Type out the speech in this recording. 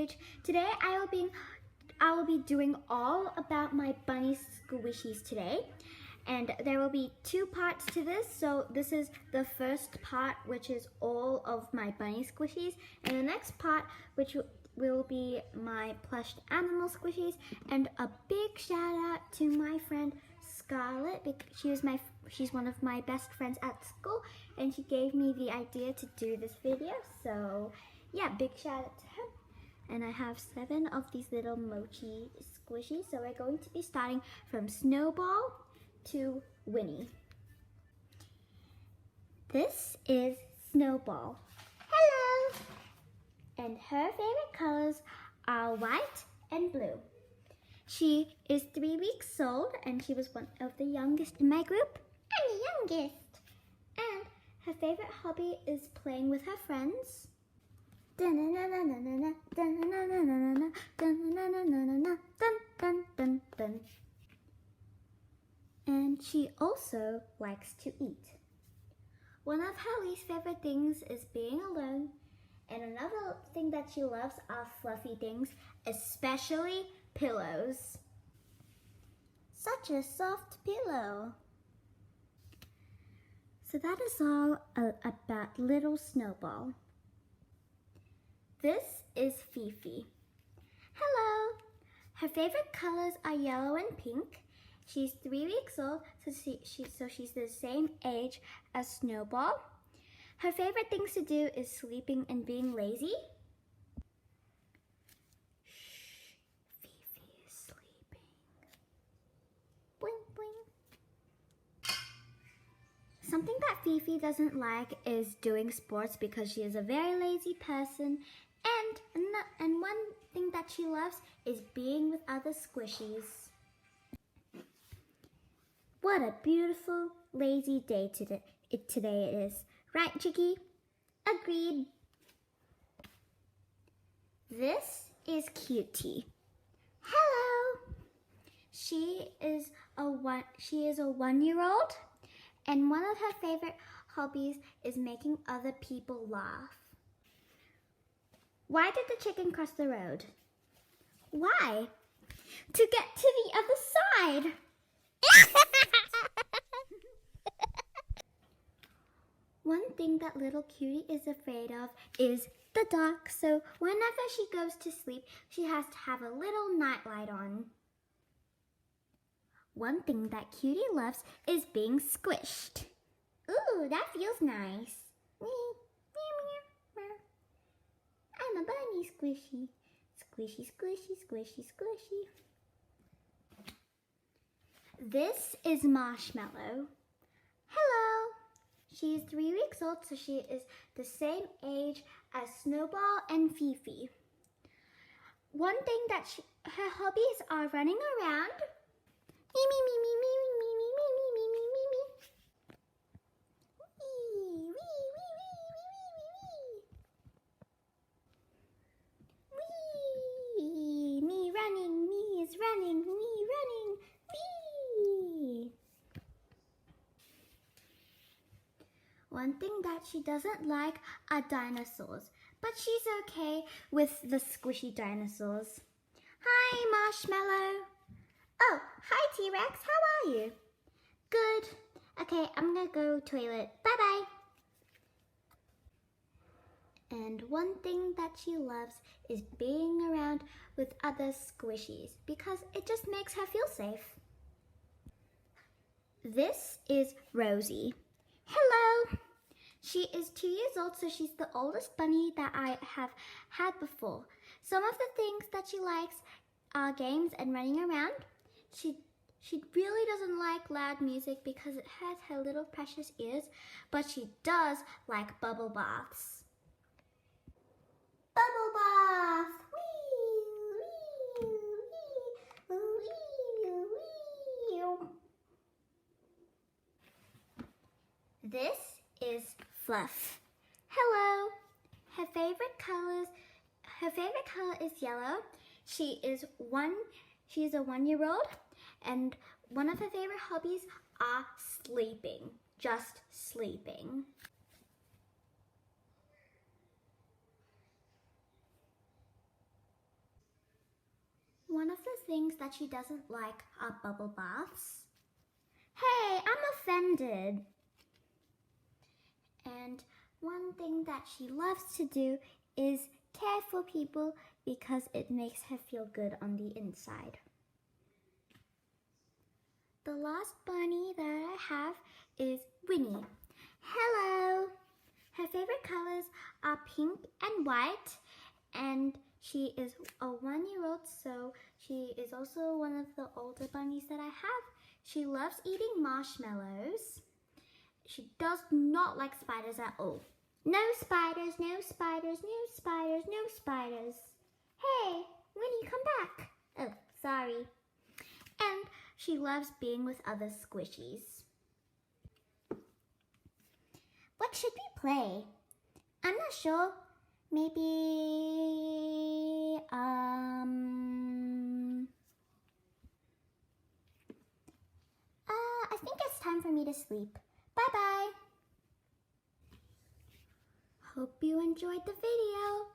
page. Today I will be doing all about my bunny squishies today. And there will be 2 parts to this. So this is the first part, which is all of my bunny squishies. And the next part, which will be my plushed animal squishies. And a big shout out to my friend Scarlett, because she's one of my best friends at school, and she gave me the idea to do this video. So yeah, big shout out to her. And I have 7 of these little mochi squishies. So we're going to be starting from Snowball to Winnie. This is Snowball. Hello! And her favorite colors are white and blue. She is 3 weeks old, and she was one of the youngest in my group. I'm the youngest. And her favorite hobby is playing with her friends. And she also likes to eat. One of her least favorite things is being alone, and another thing that she loves are fluffy things, especially pillows. Such a soft pillow. So that is all about little Snowball. This is Fifi. Hello. Her favorite colors are yellow and pink. She's 3 weeks old, so she's the same age as Snowball. Her favorite things to do is sleeping and being lazy. Shh, Fifi is sleeping. Bling, bling. Something that Fifi doesn't like is doing sports because she is a very lazy person. And one thing that she loves is being with other squishies. What a beautiful, lazy day today it is. Right, Chicky? Agreed. This is Cutie. Hello. She is a 1-year-old, and one of her favorite hobbies is making other people laugh. Why did the chicken cross the road? Why? To get to the other side. One thing that little Cutie is afraid of is the dark, so whenever she goes to sleep, she has to have a little nightlight on. One thing that Cutie loves is being squished. Ooh, that feels nice. I'm a bunny squishy. Squishy, squishy, squishy, squishy. This is Marshmallow. Hello. She is 3 weeks old, so she is the same age as Snowball and Fifi. One thing that her hobbies are running around. Me, me, me, me, me, me, me, me, me, me, me, me, me. Wee, wee, wee, wee, wee, wee, wee. Wee, me running, me is running, me running, wee. One thing that she doesn't like are dinosaurs, but she's okay with the squishy dinosaurs. Hi, Marshmallow. Oh, hi, T-Rex. How are you? Good. Okay, I'm gonna go toilet. Bye-bye. And one thing that she loves is being around with other squishies because it just makes her feel safe. This is Rosie. Hello. She is 2 years old, so she's the oldest bunny that I have had before. Some of the things that she likes are games and running around. She really doesn't like loud music because it hurts her little precious ears, but she does like bubble baths. Bubble bath! Wee, wee, wee, wee, wee. This is Fluff. Hello. Her favorite color is yellow. She is a 1-year-old, and one of her favorite hobbies are sleeping. Just sleeping. One of the things that she doesn't like are bubble baths. Hey, I'm offended. And one thing that she loves to do is care for people because it makes her feel good on the inside. The last bunny that I have is Winnie. Hello! Her favorite colors are pink and white, and she is a 1-year-old, so she is also one of the older bunnies that I have. She loves eating marshmallows. She does not like spiders at all. No spiders, no spiders, no spiders, no spiders. Hey, Winnie, come back. Oh, sorry. And she loves being with other squishies. What should we play? I'm not sure. Maybe, I think it's time for me to sleep. Bye-bye. Hope you enjoyed the video.